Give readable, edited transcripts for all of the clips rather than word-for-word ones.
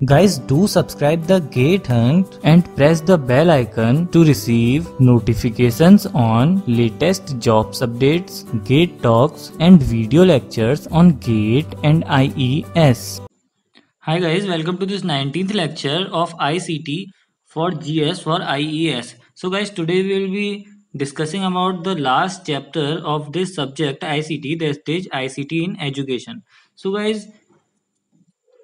Guys, do subscribe the Gate Hunt and press the bell icon to receive notifications on latest jobs updates, Gate talks and video lectures on Gate and IES. Hi guys, welcome to this 19th lecture of ICT for GS for IES. So guys, today we will be discussing about the last chapter of this subject ICT, that is ICT in education. So guys,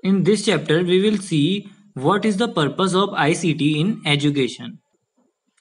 in this chapter, we will see what is the purpose of ICT in education.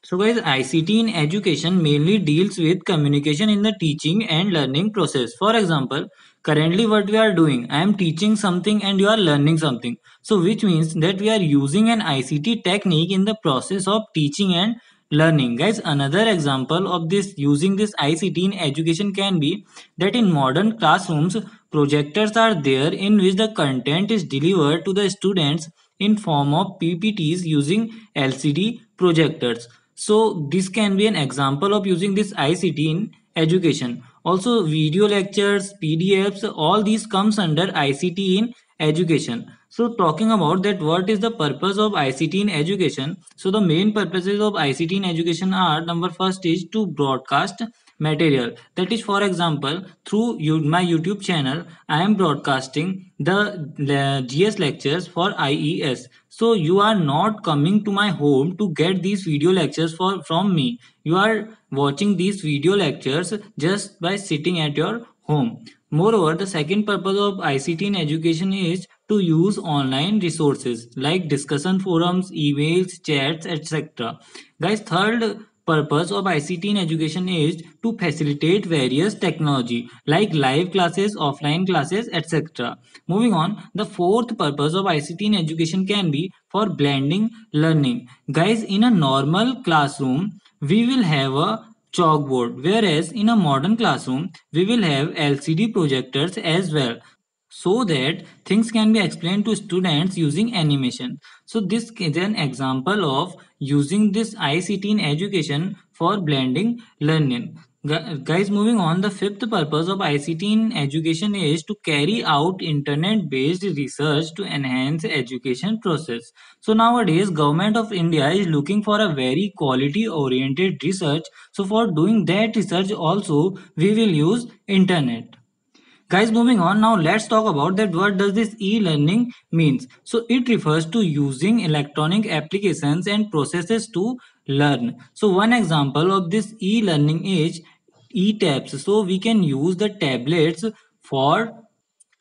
So guys, ICT in education mainly deals with communication in the teaching and learning process. For example, currently what we are doing, I am teaching something and you are learning something. So which means that we are using an ICT technique in the process of teaching and learning. Guys, another example of this using this ICT in education can be that in modern classrooms, projectors are there in which the content is delivered to the students in form of PPTs using LCD projectors. So this can be an example of using this ICT in education. Also video lectures, PDFs, all these comes under ICT in education. So talking about that, what is the purpose of ICT in education? So the main purposes of ICT in education are: number first is to broadcast material. That is, for example, through my YouTube channel, I am broadcasting the GS lectures for IES. So you are not coming to my home to get these video lectures from me. You are watching these video lectures just by sitting at your home. Moreover, the second purpose of ICT in education is to use online resources like discussion forums, emails, chats, etc. Guys, third purpose of ICT in education is to facilitate various technology like live classes, offline classes, etc. Moving on, the fourth purpose of ICT in education can be for blending learning. Guys, in a normal classroom, we will have a chalkboard, whereas in a modern classroom, we will have LCD projectors as well, so that things can be explained to students using animation. So this is an example of using this ICT in education for blending learning. Guys, moving on, the fifth purpose of ICT in education is to carry out internet based research to enhance education process. So nowadays government of India is looking for a very quality oriented research. So for doing that research also we will use internet. Guys, moving on, now let's talk about that what does this e-learning means. So it refers to using electronic applications and processes to learn. So one example of this e-learning is e-tabs. So we can use the tablets for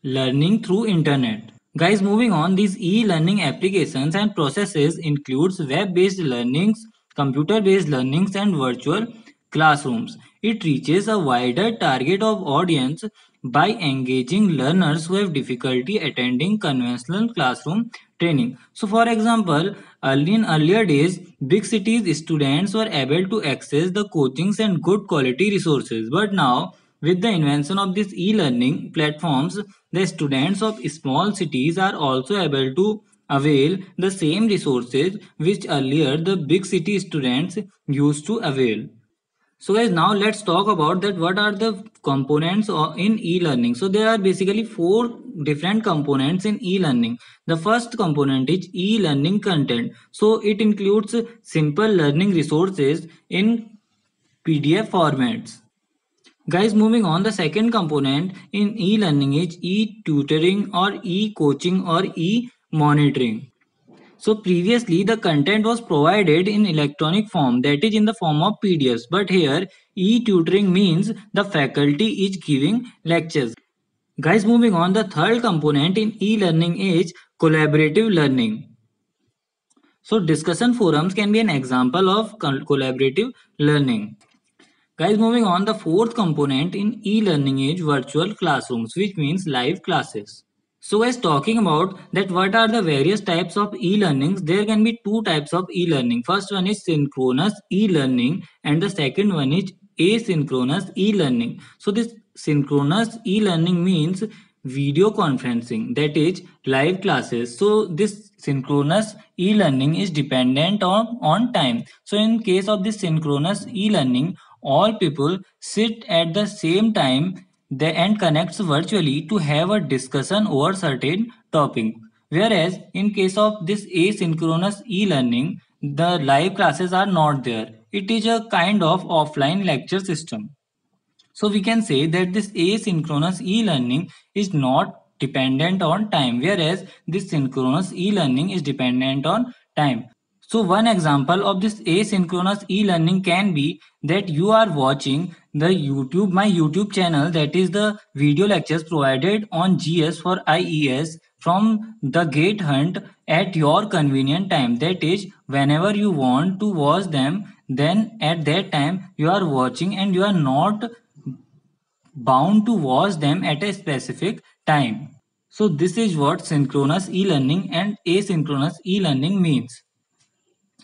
learning through internet. Guys, moving on, these e-learning applications and processes includes web-based learnings, computer-based learnings and virtual classrooms. It reaches a wider target of audience by engaging learners who have difficulty attending conventional classroom training. So for example, in earlier days, big cities students were able to access the coachings and good quality resources. But now, with the invention of these e-learning platforms, the students of small cities are also able to avail the same resources which earlier the big city students used to avail. So guys, now let's talk about that what are the components in e-learning. So there are basically four different components in e-learning. The first component is e-learning content. So it includes simple learning resources in PDF formats. Guys, moving on, the second component in e-learning is e-tutoring or e-coaching or e-monitoring. So previously the content was provided in electronic form, that is in the form of PDFs, but here e-tutoring means the faculty is giving lectures. Guys, moving on, the third component in e-learning is collaborative learning. So discussion forums can be an example of collaborative learning. Guys, moving on, the fourth component in e-learning is virtual classrooms, which means live classes. So guys, talking about that what are the various types of e-learnings, there can be two types of e-learning. First one is synchronous e-learning and the second one is asynchronous e-learning. So this synchronous e-learning means video conferencing, that is live classes. So this synchronous e-learning is dependent on time. So in case of this synchronous e-learning, all people sit at the same time and connects virtually to have a discussion over certain topic, Whereas in case of this asynchronous e-learning, the live classes are not there. It is a kind of offline lecture system. So we can say that this asynchronous e-learning is not dependent on time, whereas this synchronous e-learning is dependent on time. So one example of this asynchronous e-learning can be that you are watching my YouTube channel, that is the video lectures provided on GS for IES from the Gate Hunt at your convenient time. That is, whenever you want to watch them, then at that time you are watching and you are not bound to watch them at a specific time. So this is what synchronous e-learning and asynchronous e-learning means.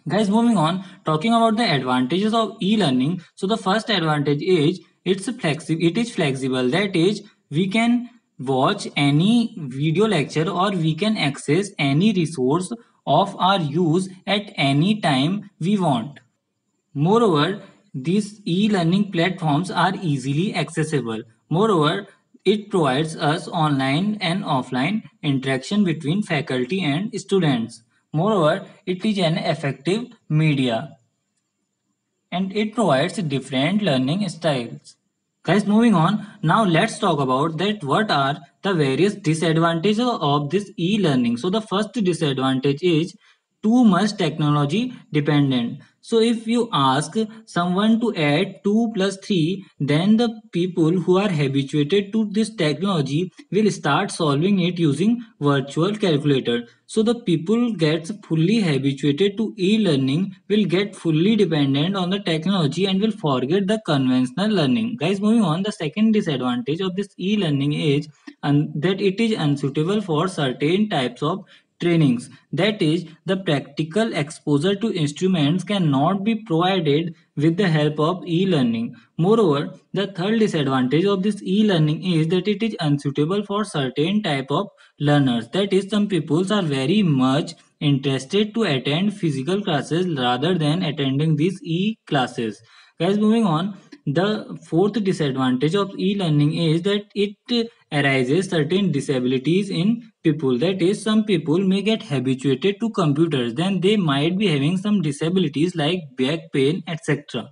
Guys, moving on, talking about the advantages of e-learning. So the first advantage is it is flexible. That is, we can watch any video lecture or we can access any resource of our use at any time we want. Moreover, these e-learning platforms are easily accessible. Moreover, it provides us online and offline interaction between faculty and students. Moreover, it is an effective media and it provides different learning styles. Guys, moving on, now let's talk about that what are the various disadvantages of this e-learning. So the first disadvantage is too much technology dependent. So if you ask someone to add 2 plus 3, then the people who are habituated to this technology will start solving it using virtual calculator. So the people gets fully habituated to e-learning will get fully dependent on the technology and will forget the conventional learning. Guys, moving on, the second disadvantage of this e-learning is that it is unsuitable for certain types of trainings. That is, the practical exposure to instruments cannot be provided with the help of e-learning. Moreover, the third disadvantage of this e-learning is that it is unsuitable for certain type of learners. That is, some people are very much interested to attend physical classes rather than attending these e-classes. Guys, moving on, the fourth disadvantage of e-learning is that it arises certain disabilities in people. That is, some people may get habituated to computers, then they might be having some disabilities like back pain, etc.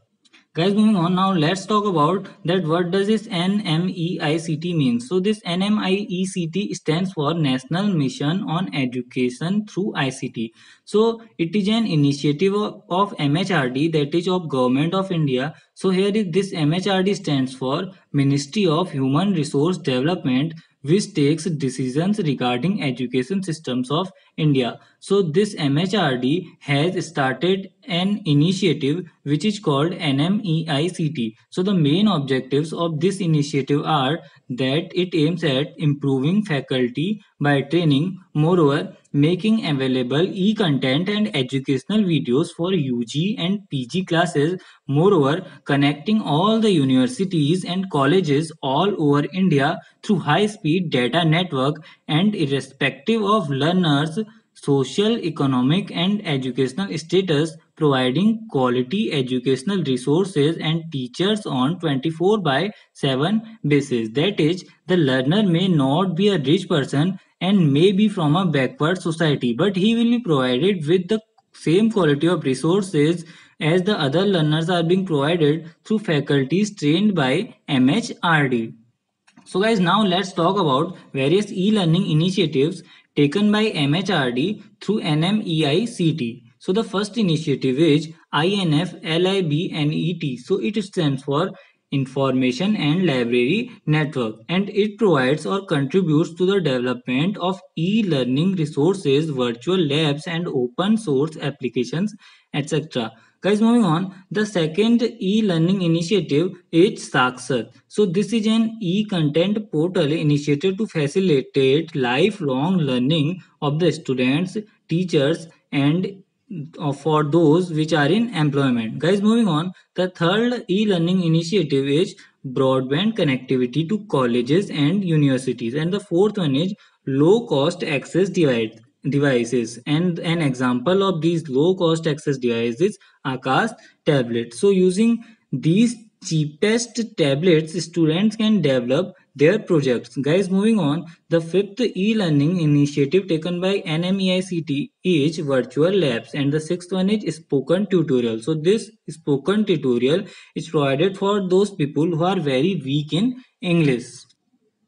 Guys, moving on, now let's talk about that what does this NMEICT mean. So this NMEICT stands for National Mission on Education through ICT. So it is an initiative of MHRD, that is of Government of India. So here is this MHRD stands for Ministry of Human Resource Development, which takes decisions regarding education systems of India. So this MHRD has started an initiative which is called NMEICT. So the main objectives of this initiative are that it aims at improving faculty by training, moreover making available e-content and educational videos for UG and PG classes, moreover connecting all the universities and colleges all over India through high-speed data network, and irrespective of learners' social, economic, and educational status, providing quality educational resources and teachers on 24 by 7 basis. That is, the learner may not be a rich person and may be from a backward society, but he will be provided with the same quality of resources as the other learners are being provided through faculties trained by MHRD. So guys, now let's talk about various e-learning initiatives taken by MHRD through NMEICT. So the first initiative is INFLIBNET. So it stands for Information and Library Network, and it provides or contributes to the development of e-learning resources, virtual labs and open source applications, etc. Guys, moving on, the second e-learning initiative is Sakshat. So this is an e-content portal initiative to facilitate lifelong learning of the students, teachers, and for those which are in employment. Guys, moving on, the third e-learning initiative is broadband connectivity to colleges and universities, and the fourth one is low cost access devices, and an example of these low cost access devices Akash tablets. So using these cheapest tablets, students can develop their projects. Guys, moving on, the fifth e-learning initiative taken by NMEICT is virtual labs, and the sixth one is spoken tutorial. So this spoken tutorial is provided for those people who are very weak in English.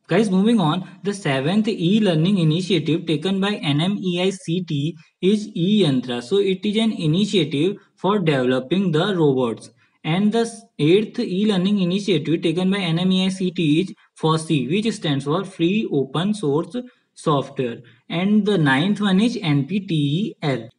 Guys, moving on, the seventh e-learning initiative taken by NMEICT is e-Yantra. So it is an initiative for developing the robots. And the eighth e-learning initiative taken by NMEICT is FOSSEE, which stands for Free Open Source Software. And the ninth one is NPTEL.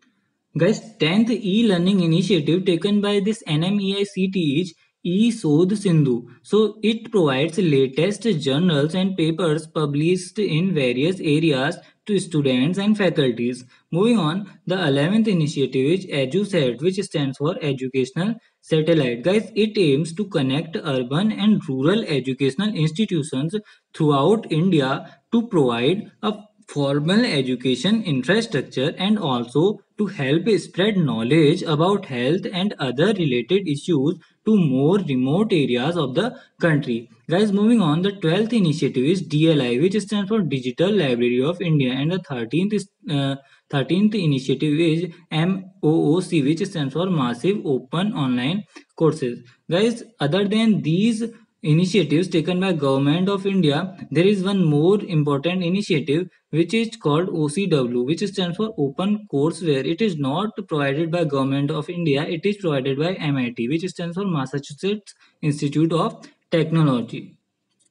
Guys, 10th e-learning initiative taken by this NMEICT is eSodh Sindhu. So it provides latest journals and papers published in various areas to students and faculties. Moving on, the 11th initiative is EduSat, which stands for Educational Satellite. Guys, it aims to connect urban and rural educational institutions throughout India to provide a formal education infrastructure and also to help spread knowledge about health and other related issues to more remote areas of the country. Guys, moving on, the 12th initiative is DLI, which stands for Digital Library of India, and the 13th initiative is MOOC, which stands for Massive Open Online Courses. Guys, other than these initiatives taken by Government of India, there is one more important initiative which is called OCW, which stands for Open Courseware. It is not provided by Government of India, it is provided by MIT, which stands for Massachusetts Institute of Technology.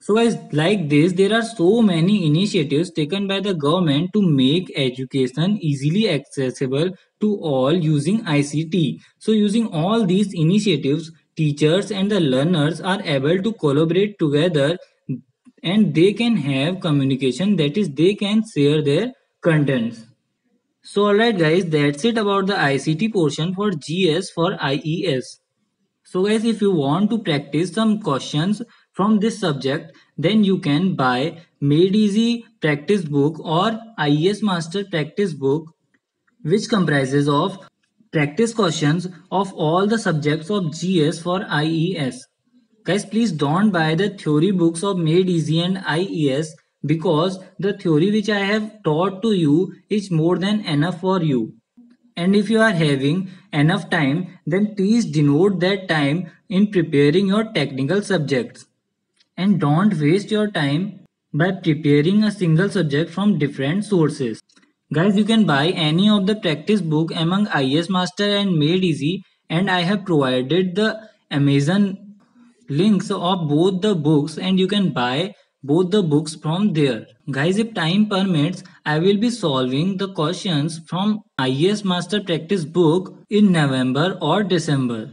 So guys, like this, there are so many initiatives taken by the government to make education easily accessible to all using ICT. So using all these initiatives, teachers and the learners are able to collaborate together and they can have communication, that is they can share their contents. So alright guys, that's it about the ICT portion for GS for IES. So guys, if you want to practice some questions from this subject, then you can buy Made Easy practice book or IES Master practice book, which comprises of practice questions of all the subjects of GS for IES. Guys, please don't buy the theory books of Made Easy and IES, because the theory which I have taught to you is more than enough for you. And if you are having enough time, then please denote that time in preparing your technical subjects. And don't waste your time by preparing a single subject from different sources. Guys, you can buy any of the practice book among IES Master and Made Easy, and I have provided the Amazon links of both the books and you can buy both the books from there. Guys, if time permits, I will be solving the questions from IES Master practice book in November or December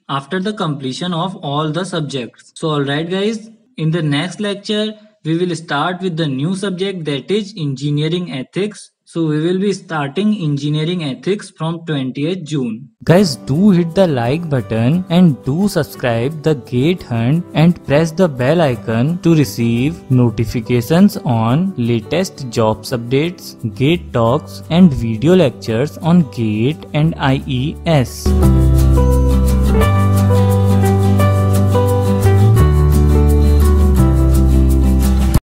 after the completion of all the subjects. So alright guys, in the next lecture we will start with the new subject, that is engineering ethics. So we will be starting engineering ethics from 20th June. Guys, do hit the like button and do subscribe the Gate Hunt and press the bell icon to receive notifications on latest jobs updates, Gate talks and video lectures on Gate and IES.